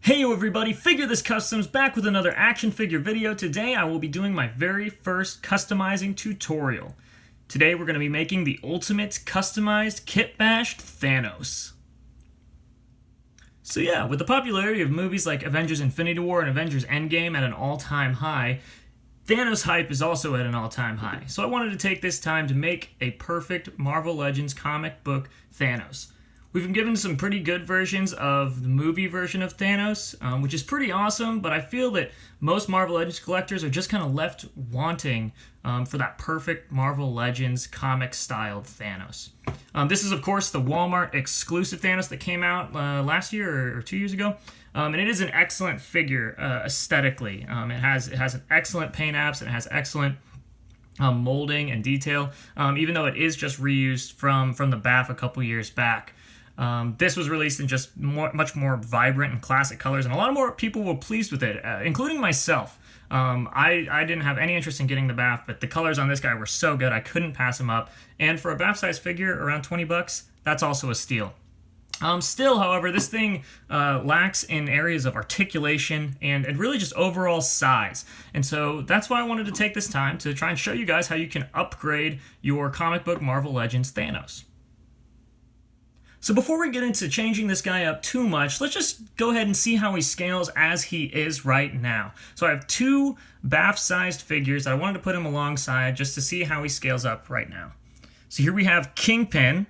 Heyo everybody, Figure This Customs back with another action figure video. Today I will be doing my very first customizing tutorial. Today we're going to be making the ultimate customized kit bashed Thanos. So yeah, with the popularity of movies like Avengers Infinity War and Avengers Endgame at an all-time high, Thanos hype is also at an all-time high. So I wanted to take this time to make a perfect Marvel Legends comic book Thanos. We've been given some pretty good versions of the movie version of Thanos, which is pretty awesome, but I feel that most Marvel Legends collectors are just kind of left wanting for that perfect Marvel Legends comic-styled Thanos. This is, of course, the Walmart exclusive Thanos that came out last year or 2 years ago, and it is an excellent figure aesthetically. It has an excellent paint apps, and it has excellent molding and detail, even though it is just reused from the BAF a couple years back. This was released in just much more vibrant and classic colors, and a lot more people were pleased with it, including myself. I didn't have any interest in getting the BAF, but the colors on this guy were so good I couldn't pass him up. And for a BAF size figure, around 20 bucks, that's also a steal. Still, however, this thing lacks in areas of articulation and really just overall size. And so that's why I wanted to take this time to try and show you guys how you can upgrade your comic book Marvel Legends Thanos. So before we get into changing this guy up too much, let's just go ahead and see how he scales as he is right now. So I have two BAF-sized figures that I wanted to put him alongside just to see how he scales up right now. So here we have Kingpin,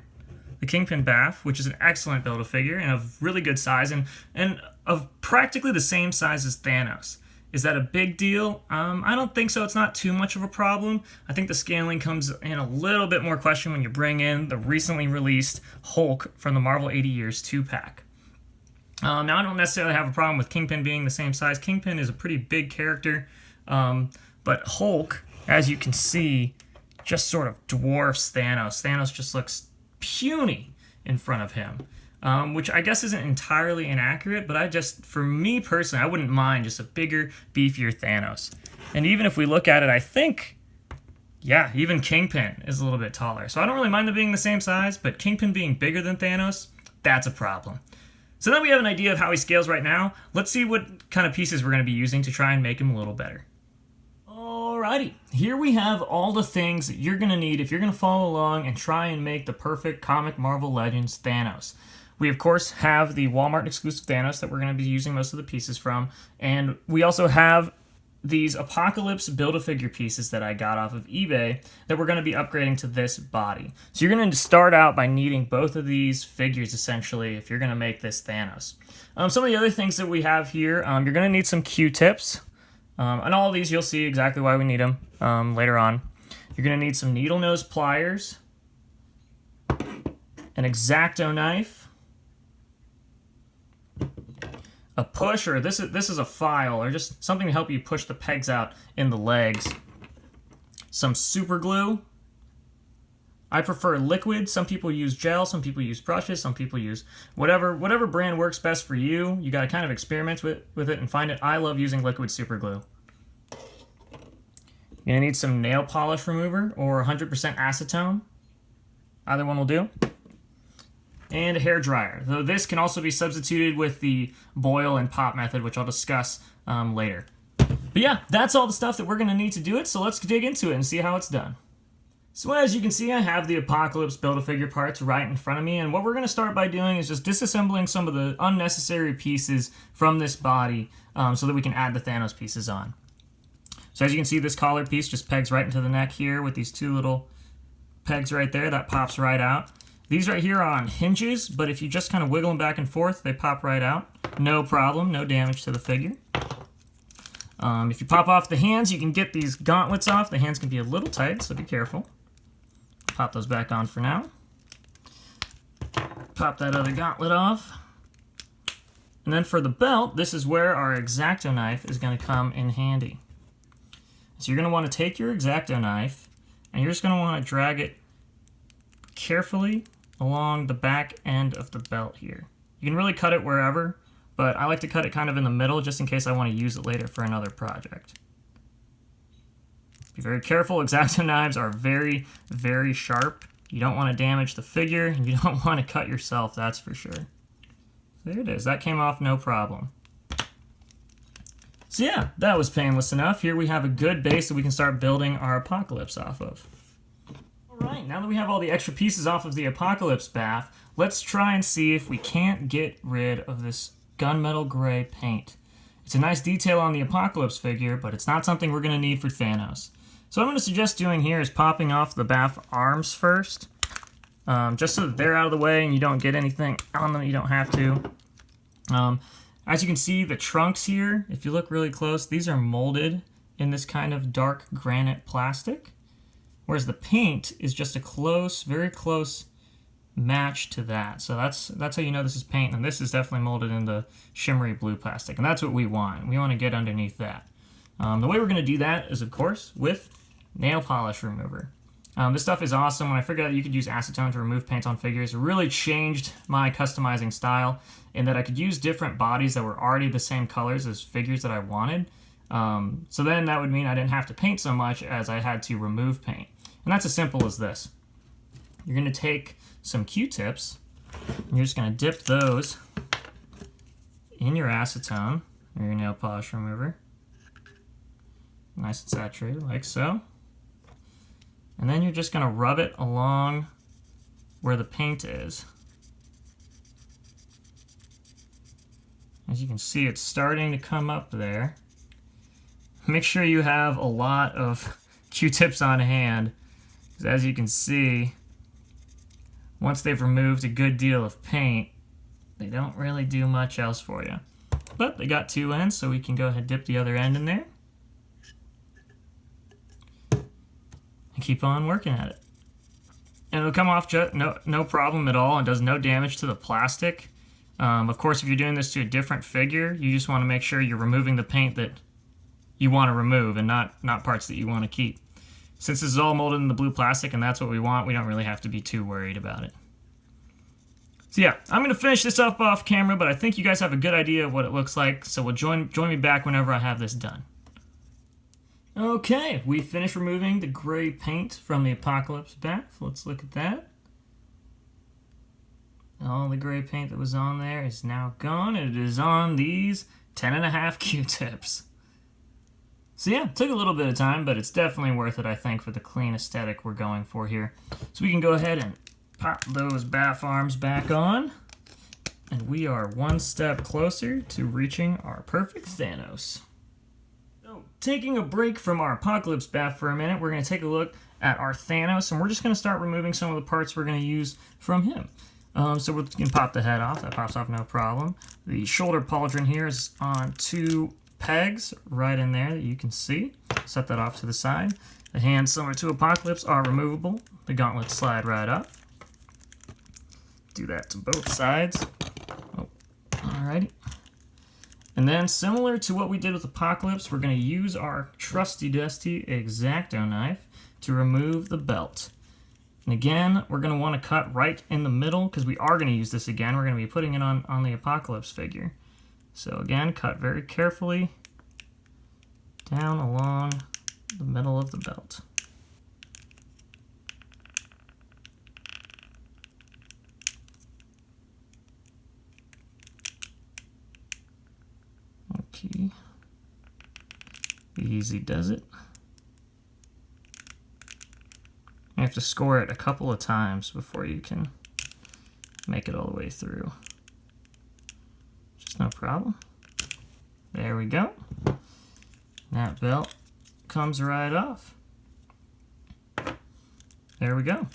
the Kingpin BAF, which is an excellent Build-A-Figure and of really good size and of practically the same size as Thanos. Is that a big deal? I don't think so. It's not too much of a problem. I think the scaling comes in a little bit more question when you bring in the recently released Hulk from the Marvel 80 Years 2-pack. Now, I don't necessarily have a problem with Kingpin being the same size. Kingpin is a pretty big character, but Hulk, as you can see, just sort of dwarfs Thanos. Thanos just looks puny in front of him. Which I guess isn't entirely inaccurate, but for me personally, I wouldn't mind just a bigger, beefier Thanos. And even if we look at it, I think, yeah, even Kingpin is a little bit taller. So I don't really mind them being the same size, but Kingpin being bigger than Thanos, that's a problem. So now we have an idea of how he scales right now. Let's see what kind of pieces we're going to be using to try and make him a little better. Alrighty, here we have all the things that you're going to need if you're going to follow along and try and make the perfect comic Marvel Legends Thanos. We, of course, have the Walmart exclusive Thanos that we're going to be using most of the pieces from, and we also have these Apocalypse Build-A-Figure pieces that I got off of eBay that we're going to be upgrading to this body. So you're going to start out by needing both of these figures, essentially, if you're going to make this Thanos. Some of the other things that we have here, you're going to need some Q-tips, and all of these you'll see exactly why we need them later on. You're going to need some needle nose pliers, an X-Acto knife, a push, or this is a file, or just something to help you push the pegs out in the legs. Some super glue. I prefer liquid. Some people use gel, some people use brushes, some people use whatever brand works best for you. You got to kind of experiment with it and find it. I love using liquid super glue. You're gonna need some nail polish remover or 100% acetone. Either one will do. And a hair dryer, though this can also be substituted with the boil and pop method, which I'll discuss later. But yeah, that's all the stuff that we're going to need to do it, so let's dig into it and see how it's done. So as you can see, I have the Apocalypse Build-A-Figure parts right in front of me, and what we're going to start by doing is just disassembling some of the unnecessary pieces from this body so that we can add the Thanos pieces on. So as you can see, this collar piece just pegs right into the neck here with these two little pegs right there. That pops right out. These right here are on hinges, but if you just kind of wiggle them back and forth, they pop right out. No problem, no damage to the figure. If you pop off the hands, you can get these gauntlets off. The hands can be a little tight, so be careful. Pop those back on for now. Pop that other gauntlet off. And then for the belt, this is where our X-Acto knife is going to come in handy. So you're going to want to take your X-Acto knife, and you're just going to want to drag it carefully along the back end of the belt here. You can really cut it wherever, but I like to cut it kind of in the middle just in case I want to use it later for another project. Be very careful. X-Acto knives are very, very sharp. You don't want to damage the figure, and you don't want to cut yourself, that's for sure. There it is. That came off no problem. So yeah, that was painless enough. Here we have a good base that we can start building our Apocalypse off of. Alright, now that we have all the extra pieces off of the Apocalypse bath, let's try and see if we can't get rid of this gunmetal gray paint. It's a nice detail on the Apocalypse figure, but it's not something we're going to need for Thanos. So what I'm going to suggest doing here is popping off the bath arms first, just so that they're out of the way and you don't get anything on them you don't have to. As you can see, the trunks here, if you look really close, these are molded in this kind of dark granite plastic, whereas the paint is just a close, very close match to that. So that's how you know this is paint, and this is definitely molded in the shimmery blue plastic, and that's what we want. We want to get underneath that. The way we're going to do that is, of course, with nail polish remover. This stuff is awesome. When I figured out you could use acetone to remove paint on figures, it really changed my customizing style in that I could use different bodies that were already the same colors as figures that I wanted. So then that would mean I didn't have to paint so much as I had to remove paint. And that's as simple as this. You're going to take some Q-tips, and you're just going to dip those in your acetone, or your nail polish remover. Nice and saturated, like so. And then you're just going to rub it along where the paint is. As you can see, it's starting to come up there. Make sure you have a lot of Q-tips on hand, because as you can see, once they've removed a good deal of paint, they don't really do much else for you. But they got two ends, so we can go ahead and dip the other end in there. And keep on working at it. And it'll come off just no problem at all and does no damage to the plastic. Of course, if you're doing this to a different figure, you just want to make sure you're removing the paint that you want to remove and not parts that you want to keep. Since this is all molded in the blue plastic and that's what we want, we don't really have to be too worried about it. So yeah, I'm going to finish this up off camera, but I think you guys have a good idea of what it looks like, so we'll join me back whenever I have this done. Okay, we finished removing the gray paint from the Apocalypse bath. Let's look at that. All the gray paint that was on there is now gone, and it is on these 10.5 Q-tips. So yeah, it took a little bit of time, but it's definitely worth it, I think, for the clean aesthetic we're going for here. So we can go ahead and pop those bath arms back on, and we are one step closer to reaching our perfect Thanos. So, taking a break from our Apocalypse bath for a minute, we're going to take a look at our Thanos, and we're just going to start removing some of the parts we're going to use from him. So we're going to pop the head off. That pops off no problem. The shoulder pauldron here is on two pegs right in there that you can see. Set that off to the side. The hands, similar to Apocalypse, are removable. The gauntlets slide right up. Do that to both sides. Oh, alrighty. And then, similar to what we did with Apocalypse, we're going to use our trusty-dusty X-Acto knife to remove the belt. And again, we're going to want to cut right in the middle, because we are going to use this again. We're going to be putting it on the Apocalypse figure. So again, cut very carefully down along the middle of the belt. Okay. Easy does it. You have to score it a couple of times before you can make it all the way through. Just no problem. There we go. That belt comes right off. There we go.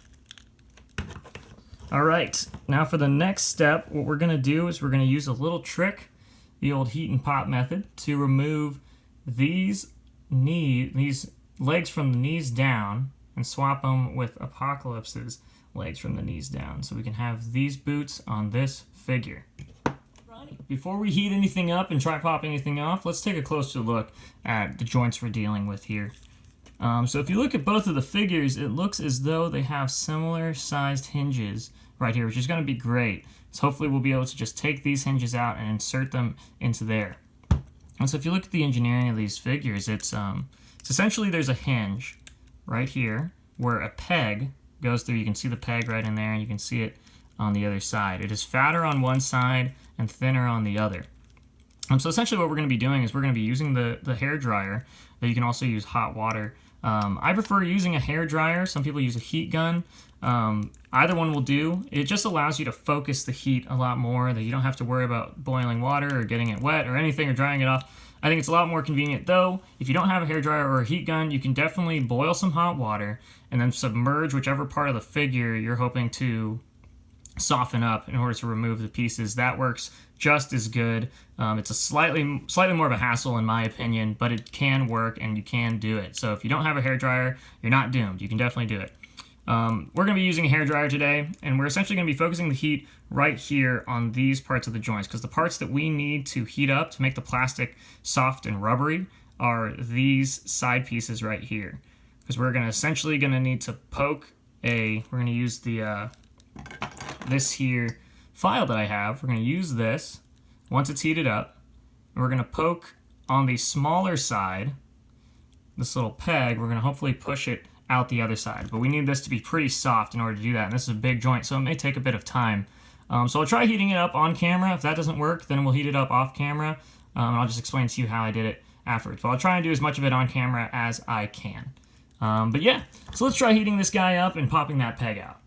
All right, now for the next step, what we're gonna do is we're gonna use a little trick, the old heat and pop method, to remove these legs from the knees down and swap them with Apocalypse's legs from the knees down, so we can have these boots on this figure. Before we heat anything up and try popping anything off, let's take a closer look at the joints we're dealing with here. So if you look at both of the figures, it looks as though they have similar sized hinges right here, which is going to be great. So hopefully we'll be able to just take these hinges out and insert them into there. And so if you look at the engineering of these figures, it's essentially there's a hinge right here where a peg goes through. You can see the peg right in there, and you can see it on the other side. It is fatter on one side and thinner on the other. So essentially what we're going to be doing is we're going to be using the hair dryer, but you can also use hot water. I prefer using a hair dryer. Some people use a heat gun. Either one will do. It just allows you to focus the heat a lot more, that you don't have to worry about boiling water or getting it wet or anything or drying it off. I think it's a lot more convenient though. If you don't have a hair dryer or a heat gun, you can definitely boil some hot water and then submerge whichever part of the figure you're hoping to soften up in order to remove the pieces. That works just as good. It's a slightly more of a hassle in my opinion, but it can work and you can do it. So if you don't have a hair dryer, you're not doomed. You can definitely do it. We're going to be using a hair dryer today, and we're essentially going to be focusing the heat right here on these parts of the joints, because the parts that we need to heat up to make the plastic soft and rubbery are these side pieces right here. Because we're going to essentially need to poke we're going to use the this here file that I have. We're going to use this once it's heated up, and we're going to poke on the smaller side, this little peg. We're going to hopefully push it out the other side, but we need this to be pretty soft in order to do that, and this is a big joint, so it may take a bit of time. So I'll try heating it up on camera. If that doesn't work, then we'll heat it up off camera, and I'll just explain to you how I did it afterwards. But I'll try and do as much of it on camera as I can. But yeah, so let's try heating this guy up and popping that peg out.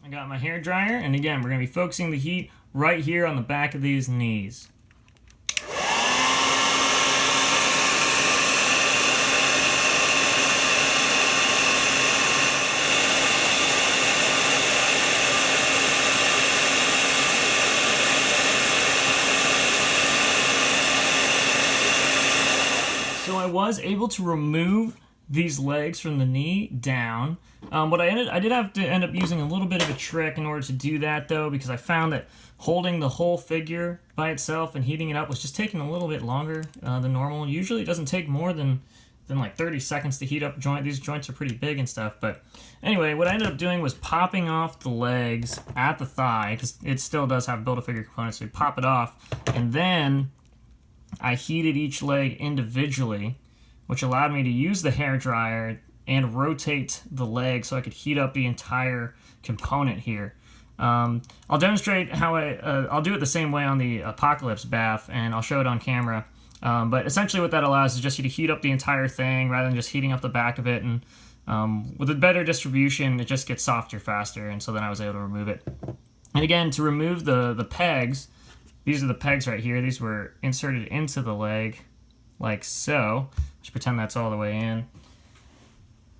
I got my hair dryer, and again, we're going to be focusing the heat right here on the back of these knees. So I was able to remove these legs from the knee down. But I did have to end up using a little bit of a trick in order to do that though, because I found that holding the whole figure by itself and heating it up was just taking a little bit longer than normal. Usually it doesn't take more than like 30 seconds to heat up a joint. These joints are pretty big and stuff. But anyway, what I ended up doing was popping off the legs at the thigh, because it still does have Build-A-Figure components, so you pop it off, and then I heated each leg individually, which allowed me to use the hair dryer and rotate the leg so I could heat up the entire component here. I'll demonstrate how I'll do it the same way on the Apocalypse bath, and I'll show it on camera. But essentially what that allows is just you to heat up the entire thing rather than just heating up the back of it. And with a better distribution, it just gets softer faster, and so then I was able to remove it. And again, to remove the pegs, these are the pegs right here. These were inserted into the leg like so. Just pretend that's all the way in.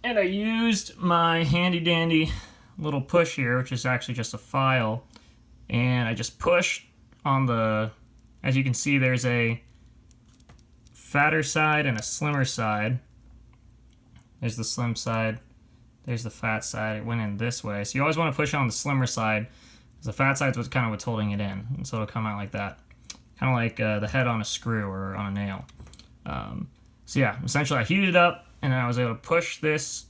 And I used my handy dandy little push here, which is actually just a file, and I just pushed on the, as you can see, there's a fatter side and a slimmer side. There's the slim side, there's the fat side. It went in this way, so you always want to push on the slimmer side, because the fat side was kind of what's holding it in, and so it'll come out like that, kind of like the head on a screw or on a nail. So yeah, essentially I heated it up, and then I was able to push this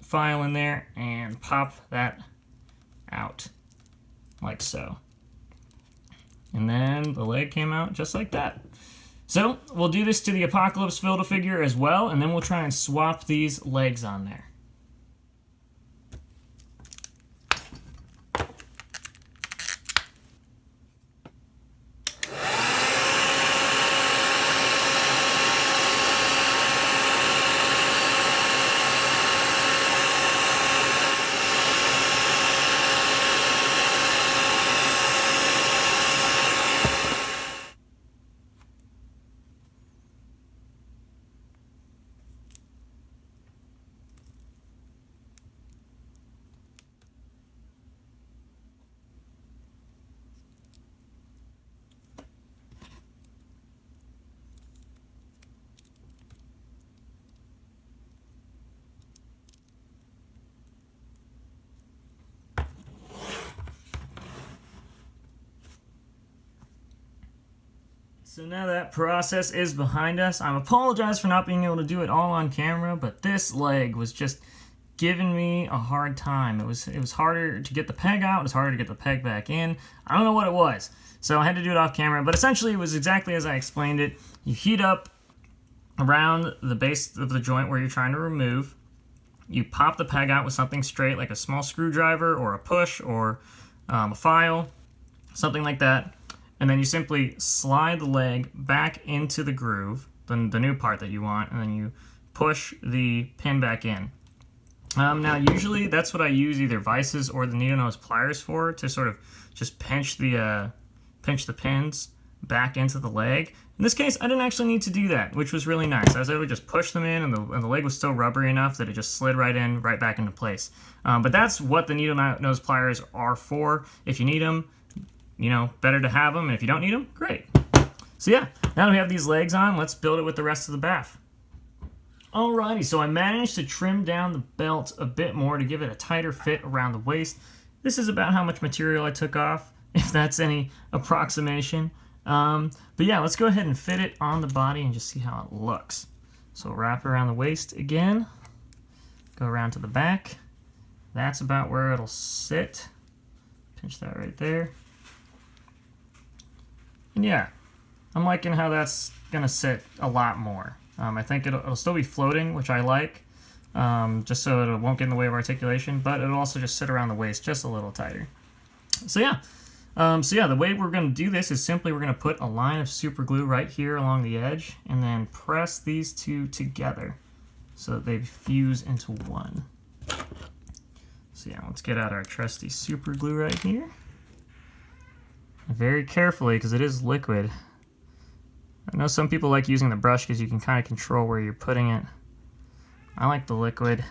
file in there and pop that out like so. And then the leg came out just like that. So we'll do this to the Apocalypse Build-A-Figure as well, and then we'll try and swap these legs on there. So now that process is behind us. I apologize for not being able to do it all on camera, but this leg was just giving me a hard time. It was harder to get the peg out, it was harder to get the peg back in. I don't know what it was, so I had to do it off camera, but essentially it was exactly as I explained it. You heat up around the base of the joint where you're trying to remove. You pop the peg out with something straight, like a small screwdriver or a push or a file, something like that. and then you simply slide the leg back into the groove, the new part that you want, and then you push the pin back in. Now, usually that's what I use either vices or the needle nose pliers for, to sort of just pinch the pins back into the leg. In this case, I didn't actually need to do that, which was really nice. I was able to just push them in, and the leg was still rubbery enough that it just slid right back into place. But that's what the needle nose pliers are for. If you need them, you know, better to have them. And if you don't need them, great. So yeah, now that we have these legs on, let's build it with the rest of the bath. Alrighty, so I managed to trim down the belt a bit more to give it a tighter fit around the waist. This is about how much material I took off, if that's any approximation. But yeah, let's go ahead and fit it on the body and just see how it looks. So wrap around the waist again, go around to the back. That's about where it'll sit. Pinch that right there. And yeah, I'm liking how that's gonna sit a lot more. I think it'll still be floating, which I like, just so it won't get in the way of articulation, but it'll also just sit around the waist just a little tighter. So yeah, the way we're going to do this is simply we're going to put a line of super glue right here along the edge, and then press these two together so that they fuse into one. So yeah, let's get out our trusty super glue right here. Very carefully, because it is liquid. I know some people like using the brush because you can kind of control where you're putting it. I like the liquid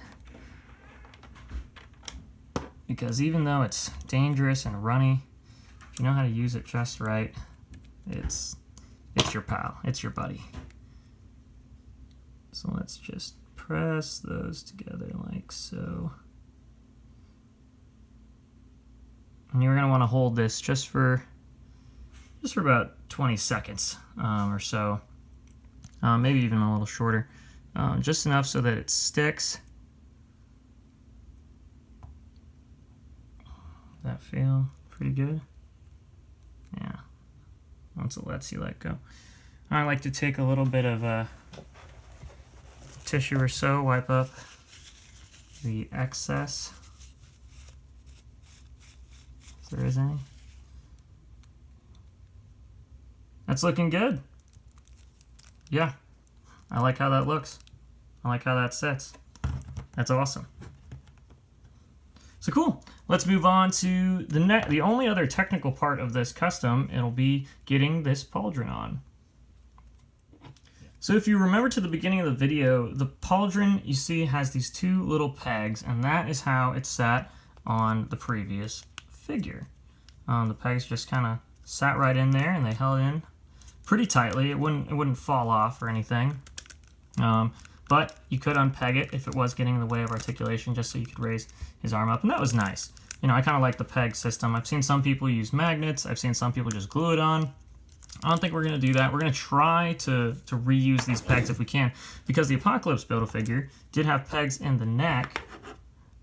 because even though it's dangerous and runny, if you know how to use it just right, it's your pal, it's your buddy. So let's just press those together like so. And you're going to want to hold this just for about 20 seconds or so, maybe even a little shorter, just enough so that it sticks. Does that feel pretty good? Yeah, once it lets you let go. I like to take a little bit of tissue or so, wipe up the excess, if there is any. That's looking good. Yeah, I like how that looks. I like how that sits. That's awesome. So cool. Let's move on to the only other technical part of this custom. It'll be getting this pauldron on. So if you remember to the beginning of the video, the pauldron you see has these two little pegs, and that is how it sat on the previous figure. The pegs just kind of sat right in there, and they held in pretty tightly. It wouldn't fall off or anything, but you could unpeg it if it was getting in the way of articulation, just so you could raise his arm up, and that was nice. You know, I kind of like the peg system. I've seen some people use magnets. I've seen some people just glue it on. I don't think we're going to do that. We're going to try to reuse these pegs if we can, because the Apocalypse Build-A-Figure did have pegs in the neck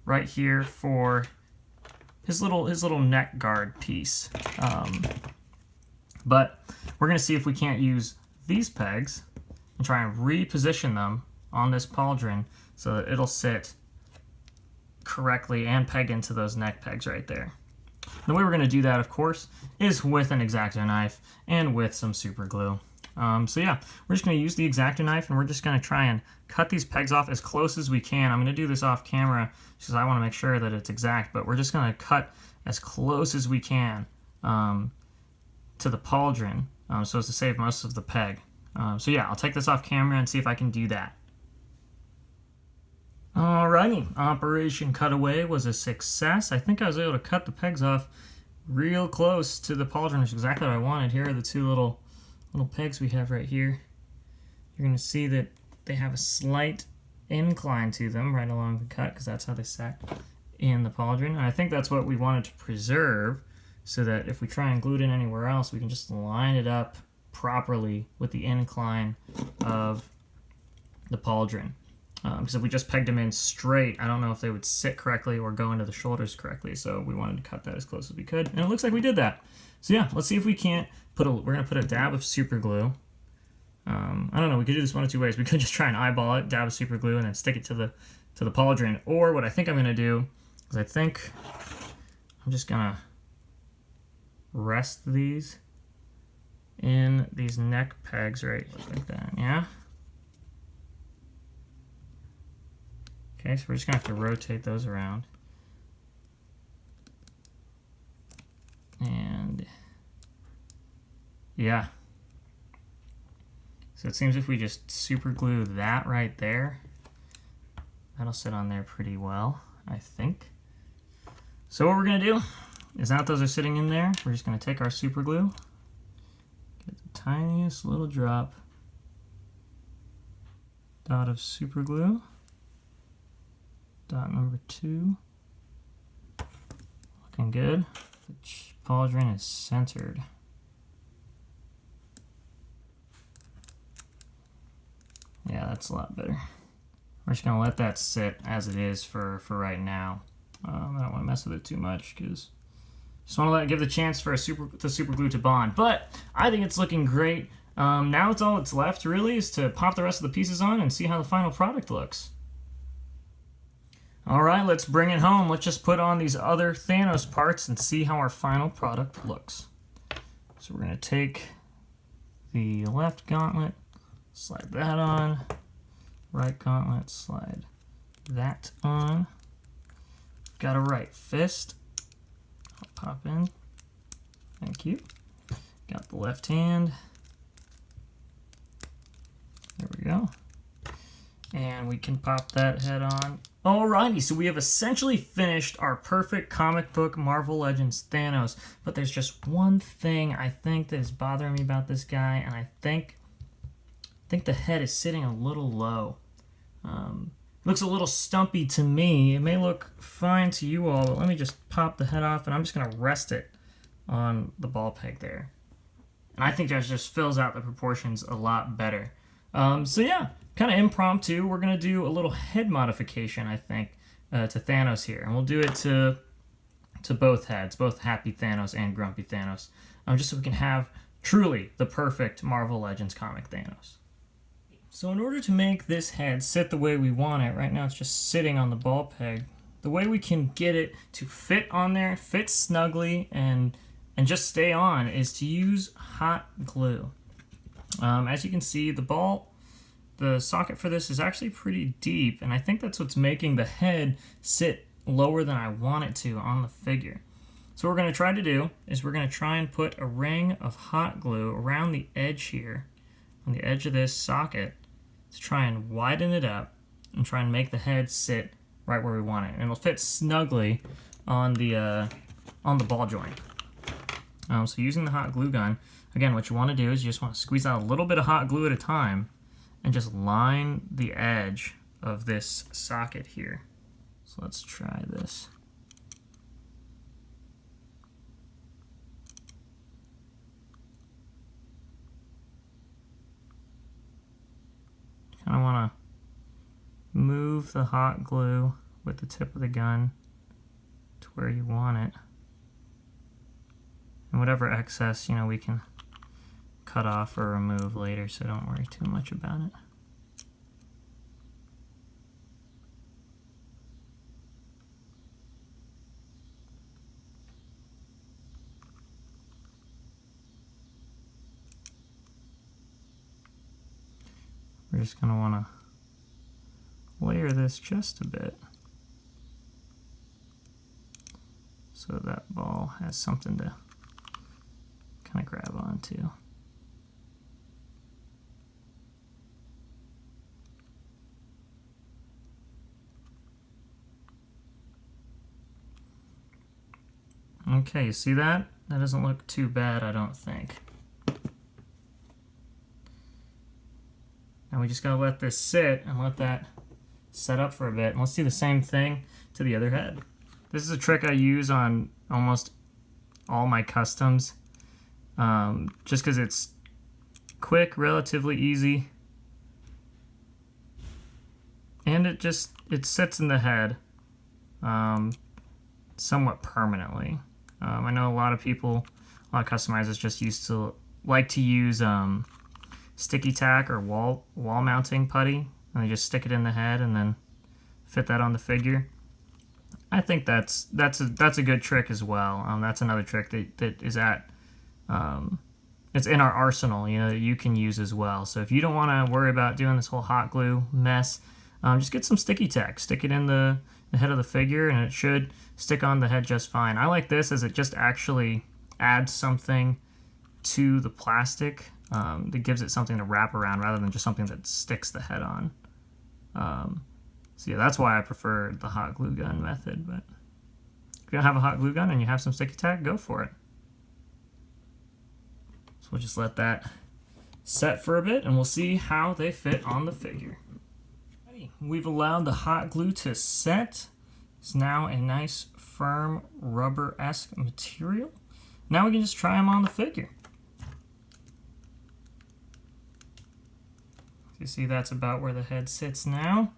right here for his little neck guard piece. But we're going to see if we can't use these pegs and try and reposition them on this pauldron so that it'll sit correctly and peg into those neck pegs right there. The way we're going to do that, of course, is with an X-Acto knife and with some super glue. So yeah, we're just going to use the X-Acto knife, and we're just going to try and cut these pegs off as close as we can. I'm going to do this off camera because I want to make sure that it's exact, but we're just going to cut as close as we can to the pauldron so as to save most of the peg. So yeah, I'll take this off camera and see if I can do that. Alrighty, Operation Cutaway was a success. I think I was able to cut the pegs off real close to the pauldron, which is exactly what I wanted. Here are the two little pegs we have right here. You're going to see that they have a slight incline to them right along the cut, because that's how they sat in the pauldron. And I think that's what we wanted to preserve, so that if we try and glue it in anywhere else, we can just line it up properly with the incline of the pauldron. Because if we just pegged them in straight, I don't know if they would sit correctly or go into the shoulders correctly. So we wanted to cut that as close as we could, and it looks like we did that. So yeah, let's see if we can't we're gonna put a dab of super glue. I don't know, we could do this one of two ways. We could just try and eyeball it, dab of super glue, and then stick it to the pauldron. Or what I think I'm gonna do is I'm just gonna rest these in these neck pegs right like that, yeah? Okay, so we're just gonna have to rotate those around. And yeah. So it seems if we just super glue that right there, that'll sit on there pretty well, I think. So what we're gonna do is now that those are sitting in there, we're just gonna take our super glue, get the tiniest little dot of super glue, dot number 2, looking good. The pauldron is centered. Yeah, that's a lot better. We're just gonna let that sit as it is for right now. I don't want to mess with it too much because just want to let it give the chance for the super glue to bond. But I think it's looking great. Now it's all that's left really is to pop the rest of the pieces on and see how the final product looks. All right, let's bring it home. Let's just put on these other Thanos parts and see how our final product looks. So we're gonna take the left gauntlet, slide that on, right gauntlet, slide that on. Got a right fist, I'll pop in, thank you. Got the left hand, there we go. And we can pop that head on. Alrighty, so we have essentially finished our perfect comic book Marvel Legends Thanos, but there's just one thing I think that is bothering me about this guy, and I think the head is sitting a little low. Looks a little stumpy to me. It may look fine to you all, but let me just pop the head off, and I'm just gonna rest it on the ball peg there. And I think that just fills out the proportions a lot better. So yeah, kind of impromptu. We're gonna do a little head modification, I think, to Thanos here, and we'll do it to both heads, both Happy Thanos and Grumpy Thanos, just so we can have truly the perfect Marvel Legends comic Thanos. So in order to make this head sit the way we want it, right now it's just sitting on the ball peg, the way we can get it to fit on there, fit snugly, and just stay on is to use hot glue. As you can see, the socket for this is actually pretty deep, and I think that's what's making the head sit lower than I want it to on the figure. So what we're going to try to do is we're going to try and put a ring of hot glue around the edge here, on the edge of this socket, to try and widen it up and try and make the head sit right where we want it. And it'll fit snugly on the ball joint. So using the hot glue gun, again, what you want to do is you just want to squeeze out a little bit of hot glue at a time and just line the edge of this socket here. So let's try this. Kind of want to move the hot glue with the tip of the gun to where you want it. And whatever excess, we can cut off or remove later, so don't worry too much about it. We're just going to want to layer this just a bit so that ball has something to kind of grab onto. Okay, you see that? That doesn't look too bad, I don't think. Now we just gotta let this sit and let that set up for a bit. And let's do the same thing to the other head. This is a trick I use on almost all my customs, just because it's quick, relatively easy, and it sits in the head somewhat permanently. I know a lot of customizers just like to use sticky tack or wall mounting putty, and they just stick it in the head and then fit that on the figure. I think that's a good trick as well. That's another trick that is at it's in our arsenal, you know, that you can use as well. So if you don't want to worry about doing this whole hot glue mess, just get some sticky tack, stick it in the head of the figure, and it should stick on the head just fine. I like this as it just actually adds something to the plastic that gives it something to wrap around rather than just something that sticks the head on. So yeah, that's why I prefer the hot glue gun method. But if you don't have a hot glue gun and you have some sticky tack, go for it. So we'll just let that set for a bit and we'll see how they fit on the figure. We've allowed the hot glue to set. It's now a nice firm rubber-esque material. Now we can just try them on the figure. You see that's about where the head sits now.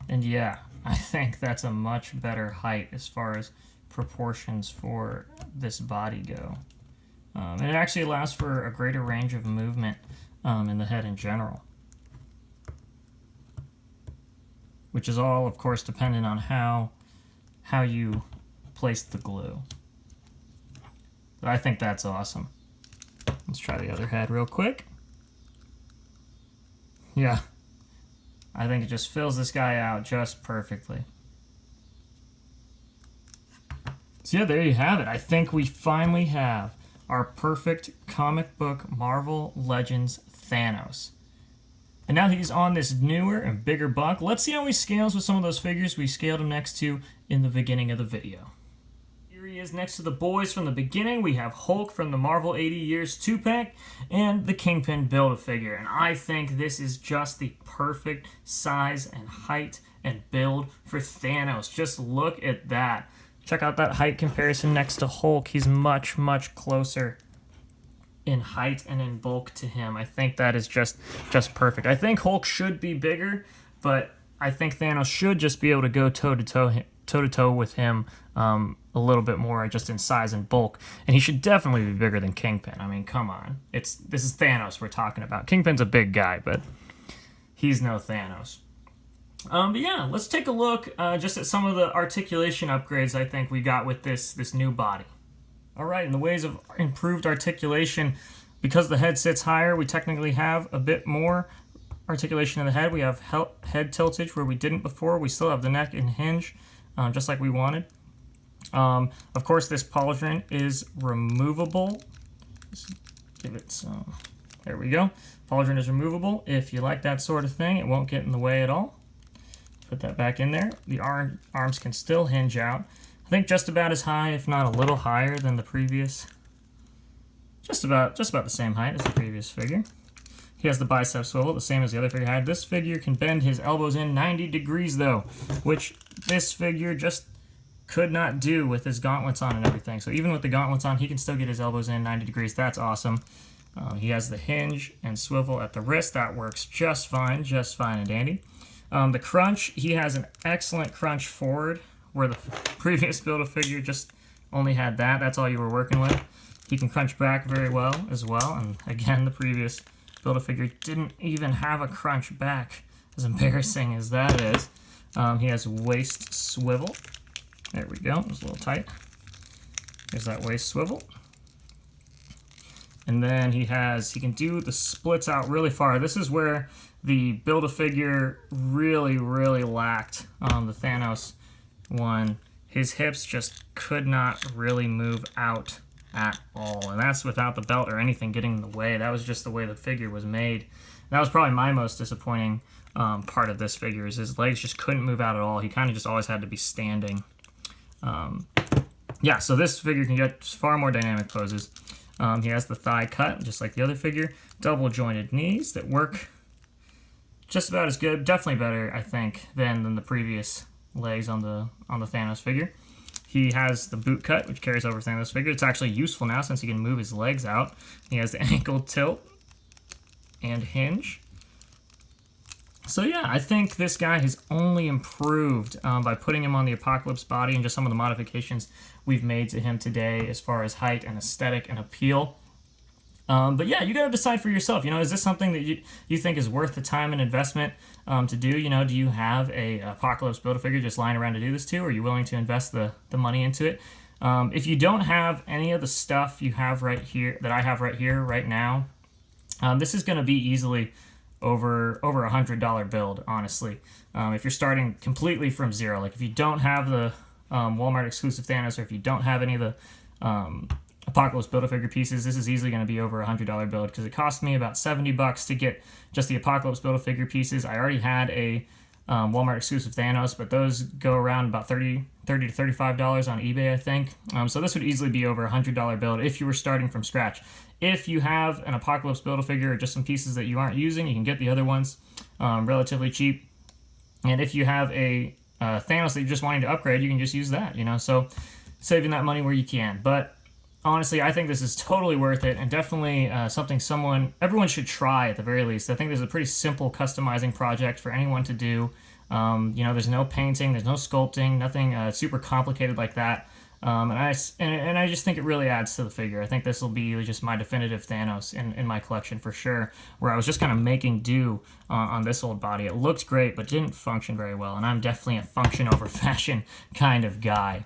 And yeah, I think that's a much better height as far as proportions for this body go. And it actually allows for a greater range of movement in the head in general. Which is all, of course, dependent on how you place the glue. But I think that's awesome. Let's try the other head real quick. Yeah, I think it just fills this guy out just perfectly. So yeah, there you have it. I think we finally have our perfect comic book Marvel Legends Thanos. And now that he's on this newer and bigger buck, let's see how he scales with some of those figures we scaled him next to in the beginning of the video. Here he is next to the boys from the beginning. We have Hulk from the Marvel 80 Years 2-pack and the Kingpin Build-A-Figure. And I think this is just the perfect size and height and build for Thanos. Just look at that. Check out that height comparison next to Hulk. He's much, much closer in height and in bulk to him. I think that is just perfect. I think Hulk should be bigger, but I think Thanos should just be able to go toe-to-toe with him a little bit more just in size and bulk. And he should definitely be bigger than Kingpin. I mean, come on. This is Thanos we're talking about. Kingpin's a big guy, but he's no Thanos. But yeah, let's take a look just at some of the articulation upgrades I think we got with this new body. Alright, in the ways of improved articulation, because the head sits higher, we technically have a bit more articulation in the head. We have head tiltage where we didn't before. We still have the neck and hinge, just like we wanted. Of course, this pauldron is removable. Just give it some. There we go. Pauldron is removable. If you like that sort of thing, it won't get in the way at all. Put that back in there. The arms can still hinge out. I think just about as high, if not a little higher than the previous. Just about the same height as the previous figure. He has the bicep swivel, the same as the other figure had. This figure can bend his elbows in 90 degrees though, which this figure just could not do with his gauntlets on and everything. So even with the gauntlets on, he can still get his elbows in 90 degrees. That's awesome. He has the hinge and swivel at the wrist. That works just fine and dandy. The crunch, he has an excellent crunch forward, where the previous Build-A-Figure just only had that. That's all you were working with. He can crunch back very well as well. And again, the previous Build-A-Figure didn't even have a crunch back, as embarrassing as that is. He has waist swivel. There we go. It was a little tight. Here's that waist swivel. And then he can do the splits out really far. This is where the Build-A-Figure really lacked the Thanos one. His hips just could not really move out at all. And that's without the belt or anything getting in the way. That was just the way the figure was made. That was probably my most disappointing part of this figure, is his legs just couldn't move out at all. He kind of just always had to be standing. Yeah, so this figure can get far more dynamic poses. He has the thigh cut, just like the other figure. Double jointed knees that work just about as good, definitely better, I think, than the previous legs on the Thanos figure. He has the boot cut, which carries over Thanos figure. It's actually useful now since he can move his legs out. He has the ankle tilt and hinge. So yeah, I think this guy has only improved by putting him on the Apocalypse body and just some of the modifications we've made to him today as far as height and aesthetic and appeal. But yeah, you got to decide for yourself. You know, is this something that you think is worth the time and investment to do? You know, do you have a Apocalypse Build-A-Figure just lying around to do this to? Or are you willing to invest the money into it? If you don't have any of the stuff you have right here, that I have right here, right now, this is going to be easily over $100 build, honestly. If you're starting completely from zero, like if you don't have the Walmart exclusive Thanos, or if you don't have any of the Apocalypse Build-A-Figure pieces, this is easily going to be over $100 build, because it cost me about $70 to get just the Apocalypse Build-A-Figure pieces. I already had a Walmart exclusive Thanos, but those go around about $30 to $35 on eBay, I think. So this would easily be over $100 build if you were starting from scratch. If you have an Apocalypse Build-A-Figure or just some pieces that you aren't using, you can get the other ones relatively cheap. And if you have a Thanos that you're just wanting to upgrade, you can just use that, you know, so saving that money where you can. But honestly, I think this is totally worth it, and definitely something everyone should try at the very least. I think this is a pretty simple customizing project for anyone to do. You know, there's no painting, there's no sculpting, nothing super complicated like that. And I just think it really adds to the figure. I think this will be just my definitive Thanos in my collection for sure, where I was just kind of making do on this old body. It looked great, but didn't function very well, and I'm definitely a function over fashion kind of guy.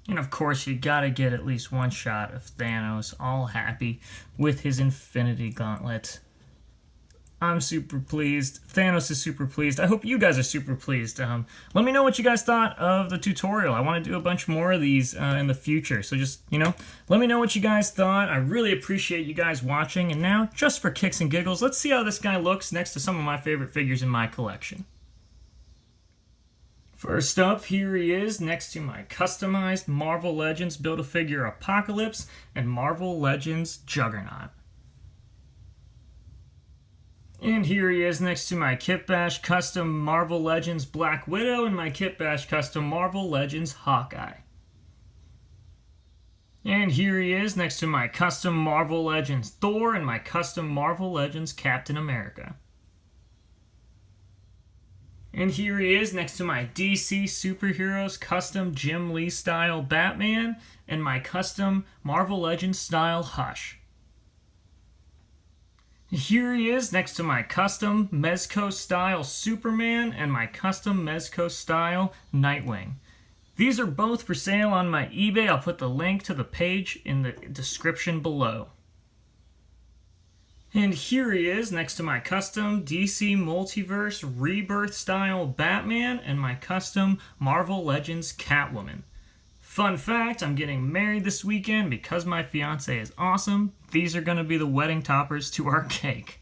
And of course, you gotta get at least one shot of Thanos all happy with his Infinity Gauntlet. I'm super pleased. Thanos is super pleased. I hope you guys are super pleased. Let me know what you guys thought of the tutorial. I want to do a bunch more of these in the future. So just, you know, let me know what you guys thought. I really appreciate you guys watching. And now, just for kicks and giggles, let's see how this guy looks next to some of my favorite figures in my collection. First up, here he is next to my customized Marvel Legends Build-A-Figure Apocalypse and Marvel Legends Juggernaut. And here he is next to my Kit Bash Custom Marvel Legends Black Widow and my Kit Bash Custom Marvel Legends Hawkeye. And here he is next to my Custom Marvel Legends Thor and my Custom Marvel Legends Captain America. And here he is next to my DC Superheroes Custom Jim Lee style Batman and my Custom Marvel Legends style Hush. Here he is next to my Custom Mezco style Superman and my Custom Mezco style Nightwing. These are both for sale on my eBay. I'll put the link to the page in the description below. And here he is next to my Custom DC Multiverse Rebirth style Batman and my Custom Marvel Legends Catwoman. Fun fact, I'm getting married this weekend because my fiance is awesome. These are going to be the wedding toppers to our cake.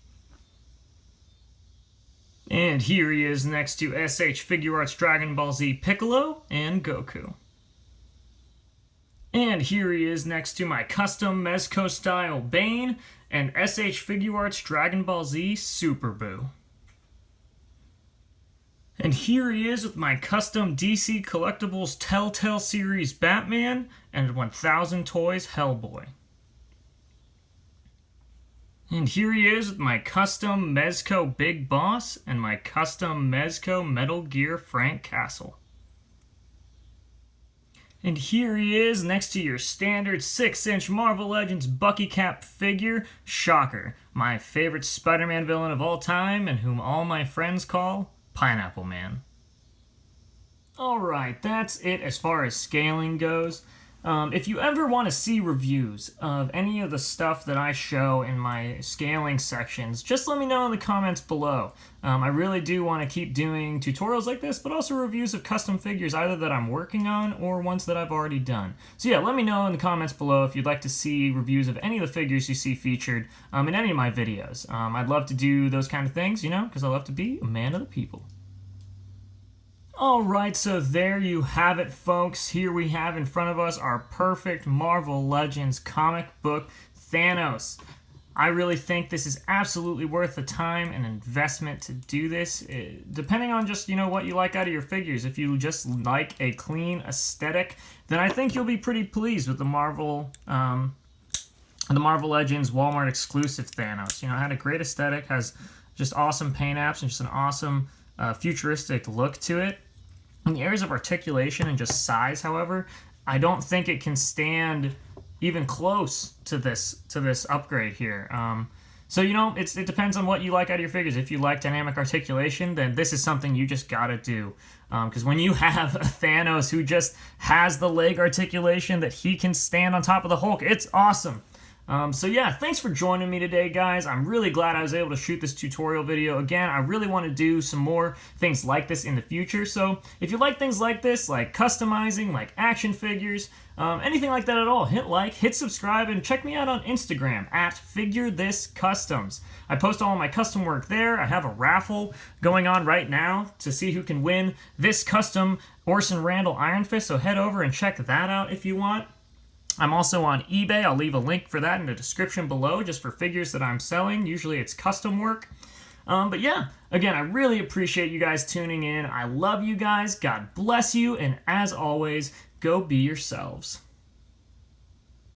And here he is next to SH Figuarts Dragon Ball Z Piccolo and Goku. And here he is next to my Custom Mezco style Bane and SH Figuarts Dragon Ball Z Super Boo. And here he is with my Custom DC Collectibles Telltale Series Batman and 1000 Toys Hellboy. And here he is with my Custom Mezco Big Boss and my Custom Mezco Metal Gear Frank Castle. And here he is next to your standard 6-inch Marvel Legends Bucky Cap figure, Shocker, my favorite Spider-Man villain of all time and whom all my friends call Pineapple Man. Alright, that's it as far as scaling goes. If you ever want to see reviews of any of the stuff that I show in my scaling sections, just let me know in the comments below. I really do want to keep doing tutorials like this, but also reviews of custom figures either that I'm working on or ones that I've already done. So yeah, let me know in the comments below if you'd like to see reviews of any of the figures you see featured in any of my videos. I'd love to do those kind of things, you know, because I love to be a man of the people. Alright, so there you have it, folks. Here we have in front of us our perfect Marvel Legends comic book Thanos. I really think this is absolutely worth the time and investment to do this, depending on just, you know, what you like out of your figures. If you just like a clean aesthetic, then I think you'll be pretty pleased with the Marvel Legends Walmart exclusive Thanos. You know, it had a great aesthetic, has just awesome paint apps and just an awesome futuristic look to it. In the areas of articulation and just size, however, I don't think it can stand even close to this upgrade here. So, it depends on what you like out of your figures. If you like dynamic articulation, then this is something you just gotta do. Because when you have a Thanos who just has the leg articulation that he can stand on top of the Hulk, it's awesome. So yeah, thanks for joining me today, guys. I'm really glad I was able to shoot this tutorial video. Again, I really want to do some more things like this in the future. So if you like things like this, like customizing, like action figures, anything like that at all, hit like, hit subscribe, and check me out on Instagram at FigureThisCustoms. I post all my custom work there. I have a raffle going on right now to see who can win this custom Orson Randall Iron Fist, so head over and check that out if you want. I'm also on eBay. I'll leave a link for that in the description below just for figures that I'm selling. Usually it's custom work. But yeah, again, I really appreciate you guys tuning in. I love you guys. God bless you. And as always, go be yourselves.